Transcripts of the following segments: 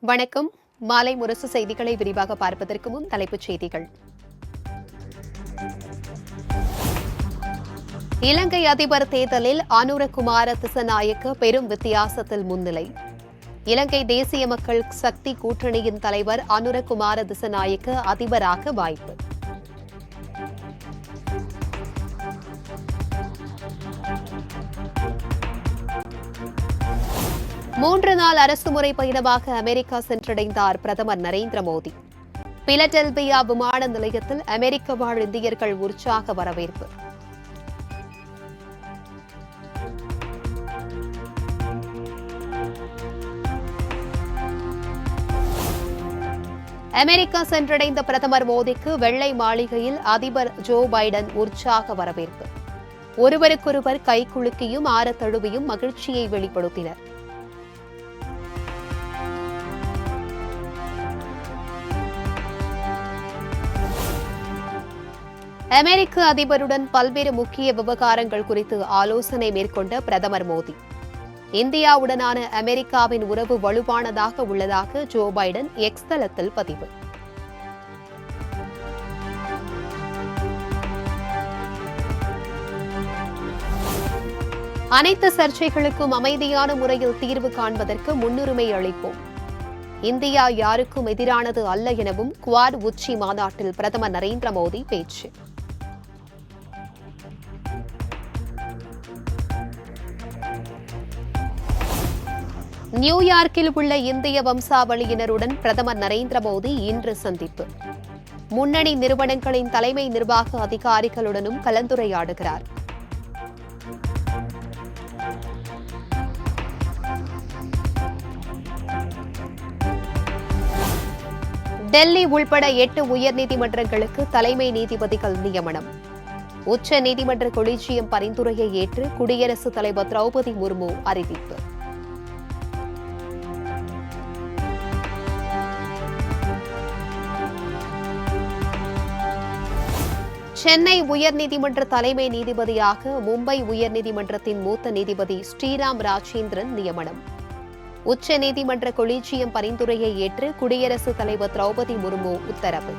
வணக்கம். மாலை முரசு செய்திகளை விரிவாக பார்ப்பதற்கு முன் தலைப்புச் செய்திகள். இலங்கை அதிபர் தேர்தலில் அனுரகுமார திசநாயக்க பெரும் வித்தியாசத்தில் முன்னிலை. இலங்கை தேசிய மக்கள் சக்தி கூட்டணியின் தலைவர் அனுரகுமார திசநாயக்க அதிபராக வாய்ப்பு. மூன்று நாள் அரசுமுறை பயணமாக அமெரிக்கா சென்றடைந்தார் பிரதமர் நரேந்திர மோடி. பிலடெல்பியா விமான நிலையத்தில் அமெரிக்க வாழ் இந்தியர்கள் உற்சாக வரவேற்பு. அமெரிக்கா சென்றடைந்த பிரதமர் மோடிக்கு வெள்ளை மாளிகையில் அதிபர் ஜோ பைடன் உற்சாக வரவேற்பு. ஒருவருக்கொருவர் கைகுலுக்கியும் ஆரத் தழுவியும் மகிழ்ச்சியை வெளிப்படுத்தினர். அமெரிக்க அதிபருடன் பல்வேறு முக்கிய விவகாரங்கள் குறித்து ஆலோசனை மேற்கொண்ட பிரதமர் மோடி. இந்தியாவுடனான அமெரிக்காவின் உறவு வலுவானதாக உள்ளதாக ஜோ பைடன் எக்ஸ் தளத்தில் பதிவு. அனைத்து சர்ச்சைகளுக்கும் அமைதியான முறையில் தீர்வு காண்பதற்கு முன்னுரிமை அளிப்போம். இந்தியா யாருக்கும் எதிரானது அல்ல எனவும் குவாட் உச்சி மாநாட்டில் பிரதமர் நரேந்திர மோடி பேச்சு. நியூயார்க்கில் உள்ள இந்திய வம்சாவளியினருடன் பிரதமர் நரேந்திர மோடி இன்று சந்திப்பு. முன்னணி நிறுவனங்களின் தலைமை நிர்வாக அதிகாரிகளுடனும் கலந்துரையாடுகிறார். டெல்லி உள்பட 8 உயர்நீதிமன்றங்களுக்கு தலைமை நீதிபதிகள் நியமனம். உச்ச நீதிமன்ற கொலிஜியம் பரிந்துரையை ஏற்று குடியரசுத் தலைவர் திரௌபதி முர்மு அறிவிப்பு. சென்னை உயர்நீதிமன்ற தலைமை நீதிபதியாக மும்பை உயர்நீதிமன்றத்தின் மூத்த நீதிபதி ஸ்ரீராம் ராஜேந்திரன் நியமனம். உச்ச நீதிமன்ற கொலிஜியம் பரிந்துரையை ஏற்று குடியரசுத் தலைவர் திரௌபதி முர்மு உத்தரவு.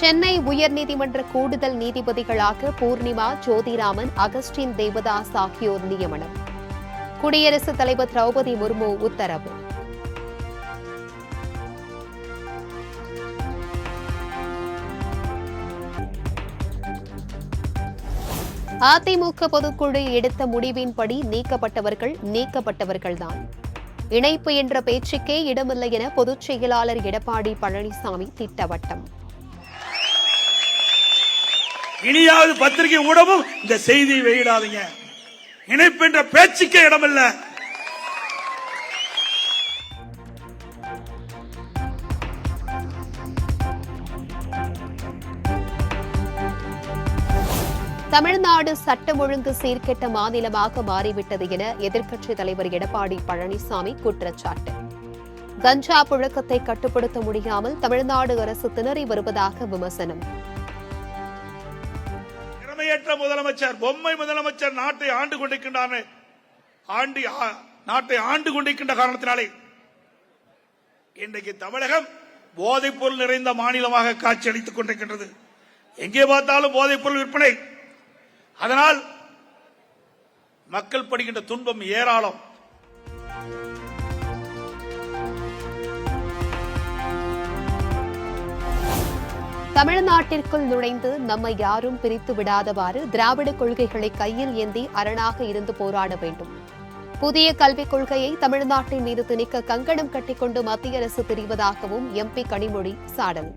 சென்னை உயர்நீதிமன்ற கூடுதல் நீதிபதிகளாக பூர்ணிமா, ஜோதிராமன், அகஸ்டின் தேவதாஸ் ஆகியோர் நியமனம். குடியரசுத் தலைவர் திரௌபதி முர்மு உத்தரவு. அதிமுக பொதுக்குழு எடுத்த முடிவின்படி நீக்கப்பட்டவர்கள்தான். இணைப்பு என்ற பேச்சுக்கே இடமில்லை என பொதுச் செயலாளர் எடப்பாடி பழனிசாமி திட்டவட்டம். இனியாவது பத்திரிகை ஊடகம் இந்த செய்தியை வெளியிடாதீங்க. இணைப்பு என்ற பேச்சுக்கே இடமில்ல. தமிழ்நாடு சட்டம் ஒழுங்கு சீர்கெட்ட மாநிலமாக மாறிவிட்டது என எதிர்க்கட்சித் தலைவர் எடப்பாடி பழனிசாமி குற்றச்சாட்டு. கஞ்சா புழக்கத்தை கட்டுப்படுத்த முடியாமல் தமிழ்நாடு அரசு திணறி வருவதாக விமர்சனம். திறமையற்ற முதலமைச்சர், பொம்மை முதலமைச்சர் நாட்டை ஆண்டு கொண்டிருக்கின்ற காரணத்தினாலே இன்றைக்கு தமிழகம் போதைப் பொருள் நிறைந்த மாநிலமாக காட்சியளித்துக் கொண்டிருக்கின்றது. எங்கே பார்த்தாலும் போதைப் பொருள் விற்பனை. அதனால் மக்கள் படுகின்ற துன்பம் ஏராளம். தமிழ்நாட்டிற்குள் நுழைந்து நம்மை யாரும் பிரித்து விடாதவாறு திராவிட கொள்கைகளை கையில் ஏந்தி அரணாக இருந்து போராட வேண்டும். புதிய கல்விக் கொள்கையை தமிழ்நாட்டின் மீது திணிக்க கங்கணம் கட்டிக்கொண்டு மத்திய அரசு தெரிவதாகவும் எம்பி கனிமொழி சாடல்.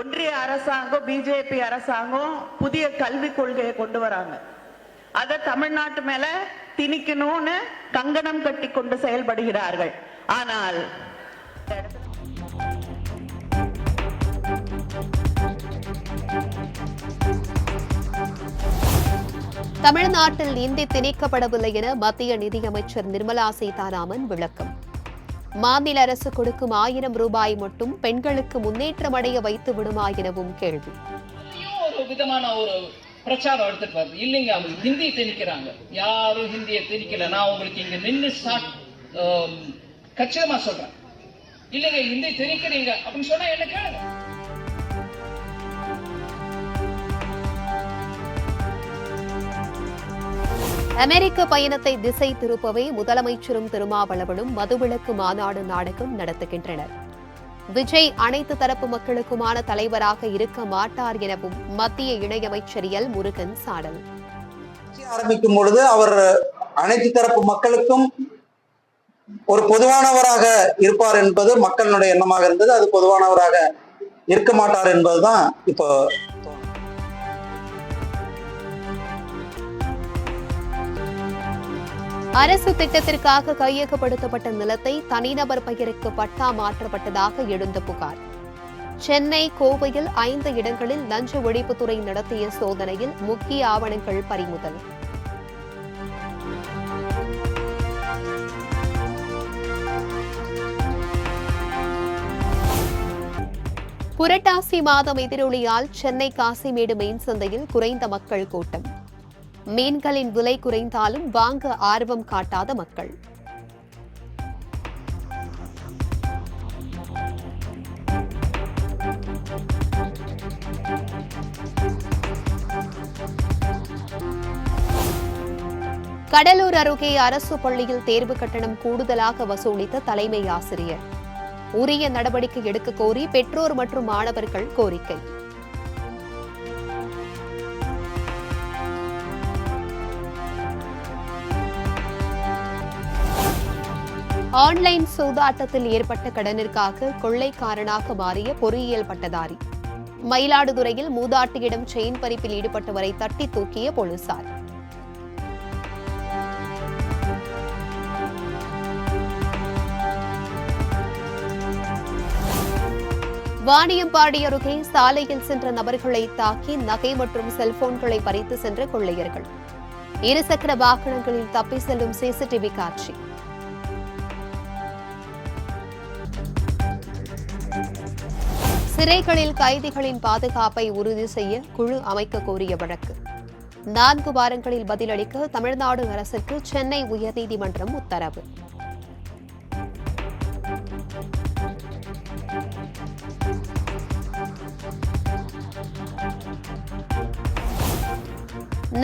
ஒன்றிய அரசாங்கம், பிஜேபி அரசாங்கம் புதிய கல்விக் கொள்கையை கொண்டு வராங்க. அதை தமிழ்நாட்டு மேல திணிக்கணும்னு கங்கணம் கட்டி கொண்டு செயல்படுகிறார்கள். ஆனால் தமிழ்நாட்டில் இந்தி திணிக்கப்படவில்லை என மத்திய நிதியமைச்சர் நிர்மலா சீதாராமன் விளக்கம். மாநில அரசு கொடுக்கும் 1000 ரூபாய் மட்டும் பெண்களுக்கு முன்னேற்றம் அடைய வைத்து விடுமா எனவும் கேள்வி. ஒரு விதமான ஒரு பிரச்சாரம் எடுத்துட்டு வருது. இல்லைங்க, அவங்க ஹிந்தி திணிக்கிறாங்க. யாரும் ஹிந்தியை திணிக்கல. நான் உங்களுக்கு இங்க நின்று கச்சிதமா சொல்றேன். இல்லைங்க ஹிந்தி திணிக்கிறீங்க அப்படின்னு சொன்னா என்ன கேளுங்க. அமெரிக்க பயணத்தை திசை திருப்பவே முதலமைச்சரும் திருமாவளவனும் மதுவிலக்கு மாநாடு நாடகம் நடத்துகின்றனர். விஜய் அனைத்து தரப்பு மக்களுக்குமான தலைவராக இருக்க மாட்டார் எனவும் மத்திய இணையமைச்சர் எல் முருகன் சாடல். ஆரம்பிக்கும் பொழுது அவர் அனைத்து தரப்பு மக்களுக்கும் ஒரு பொதுவானவராக இருப்பார் என்பது மக்களுடைய எண்ணமாக இருந்தது. அது பொதுவானவராக இருக்க மாட்டார் என்பதுதான் இப்போ. அரசு திட்டத்திற்காக கையகப்படுத்தப்பட்ட நிலத்தை தனிநபர் பெயருக்கு பட்டா மாற்றப்பட்டதாக எழுந்த புகார். சென்னை, கோவையில் 5 இடங்களில் லஞ்ச ஒழிப்புத்துறை நடத்திய சோதனையில் முக்கிய ஆவணங்கள் பறிமுதல். புரட்டாசி மாதம் எதிரொலியால் சென்னை காசிமேடு மீன் சந்தையில் குறைந்த மக்கள் கூட்டம். மீன்களின் விலை குறைந்தாலும் வாங்க ஆர்வம் காட்டாத மக்கள். கடலூர் அருகே அரசு பள்ளியில் தேர்வு கட்டணம் கூடுதலாக வசூலித்த தலைமை ஆசிரியர். உரிய நடவடிக்கை எடுக்க கோரி பெற்றோர் மற்றும் மாணவர்கள் கோரிக்கை. ஆன்லைன் சூதாட்டத்தில் ஏற்பட்ட கடனிற்காக கொள்ளைக்காரனாக மாறிய பொறியியல் பட்டதாரி. மயிலாடுதுறையில் மூதாட்டியிடம் செயின் பறிப்பில் ஈடுபட்டவரை தட்டி தூக்கிய போலீசார். வாணியம்பாடி அருகே சாலையில் சென்ற நபர்களை தாக்கி நகை மற்றும் செல்போன்களை பறித்து சென்ற கொள்ளையர்கள். இருசக்கர வாகனங்களில் தப்பி செல்லும் சிசிடிவி காட்சி. சிறைகளில் கைதிகளின் பாதுகாப்பை உறுதி செய்ய குழு அமைக்க கோரிய வழக்கு. 4 வாரங்களில் பதிலளிக்க தமிழ்நாடு அரசுக்கு சென்னை உயர்நீதிமன்றம் உத்தரவு.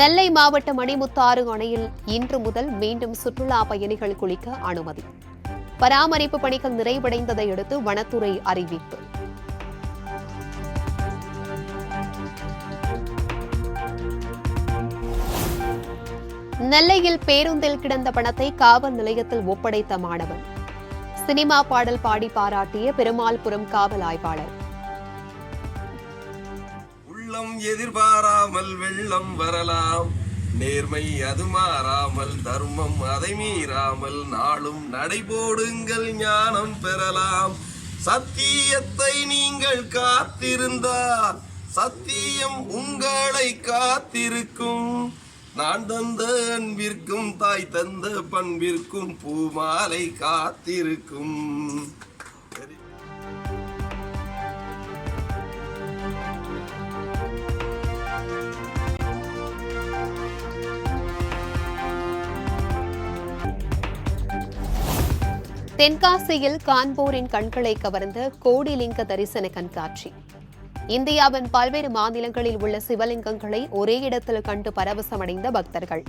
நெல்லை மாவட்டம் மணிமுத்தாறு அணையில் இன்று முதல் மீண்டும் சுற்றுலா பயணிகள் குளிக்க அனுமதி. பராமரிப்பு பணிகள் நிறைவடைந்ததை அடுத்து வனத்துறை அறிவிப்பு. நெல்லையில் பேருந்தில் கிடந்த பணத்தை காவல் நிலையத்தில் ஒப்படைத்த மாணவன். சினிமா பாடல் பாடி பாராட்டிய பெருமாள்புரம் காவல் ஆய்வாளர். உள்ளம் எதிர்பாராமல் வெள்ளம் வரலாம், நேர்மை அது மாறாமல், தர்மம் அதை மீறாமல், நாளும் நடைபோடுங்கள் ஞானம் பெறலாம். சத்தியத்தை நீங்கள் காத்திருந்தால் சத்தியம் உங்களை காத்திருக்கும். நான் தந்த அன்பிற்கும் தாய் தந்த பண்பிற்கும் பூமாலை காத்திருக்கும். தென்காசியில் காண்போரின் கண்களை கவர்ந்த கோடிலிங்க தரிசன கண்காட்சி. இந்தியாவின் பல்வேறு மாநிலங்களில் உள்ள சிவலிங்கங்களை ஒரே இடத்தில் கண்டு பரவசமடைந்த பக்தர்கள்.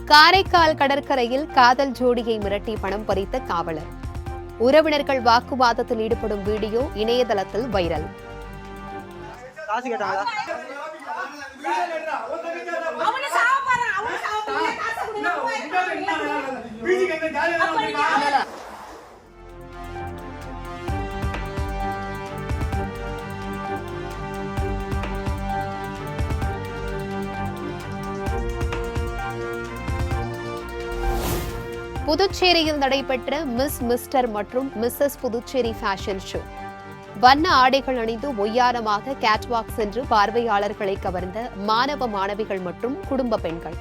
காரைக்கால் கடற்கரையில் காதல் ஜோடியை மிரட்டி பணம் பறித்த காவலர். உறவினர்கள் வாக்குவாதத்தில் ஈடுபடும் வீடியோ இணையதளத்தில் வைரல். புதுச்சேரியில் நடைபெற்ற மிஸ் மிஸ்டர் மற்றும் மிஸ்ஸஸ் புதுச்சேரி ஃபேஷன் ஷோ. வண்ண ஆடைகள் அணிந்து ஒய்யாரமாக கேட்வாக் சென்று பார்வையாளர்களை கவர்ந்த மாணவ மாணவிகள் மற்றும் குடும்ப பெண்கள்.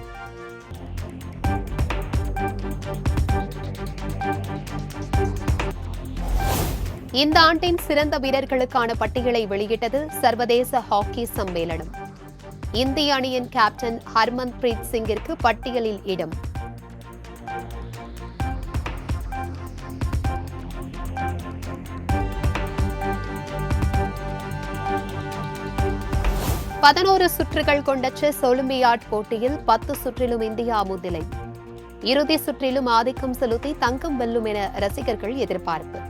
இந்த ஆண்டின் சிறந்த வீரர்களுக்கான பட்டியலை வெளியிட்டது சர்வதேச ஹாக்கி சம்மேளனம். இந்திய அணியின் கேப்டன் ஹர்மன் பிரீத் சிங்கிற்கு பட்டியலில் இடம். பதினோரு சுற்றுகள் கொண்ட செஸ் ஒலிம்பியாட் போட்டியில் 10 சுற்றிலும் இந்தியா முன்னிலை. இறுதி சுற்றிலும் ஆதிக்கம் செலுத்தி தங்கம் வெல்லும் என ரசிகர்கள் எதிர்பார்ப்பு.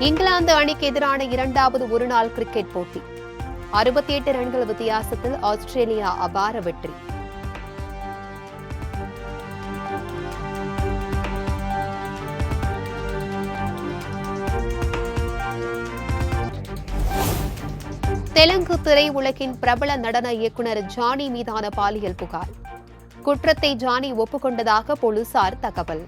இங்கிலாந்து அணிக்கு எதிரான 2வது ஒருநாள் கிரிக்கெட் போட்டி. 68 ரன்கள் வித்தியாசத்தில் ஆஸ்திரேலியா அபார வெற்றி. தெலுங்கு திரையுலகின் பிரபல நடன இயக்குனர் ஜானி மீதான பாலியல் புகார். குற்றத்தை ஜானி ஒப்புக்கொண்டதாக போலீசார் தகவல்.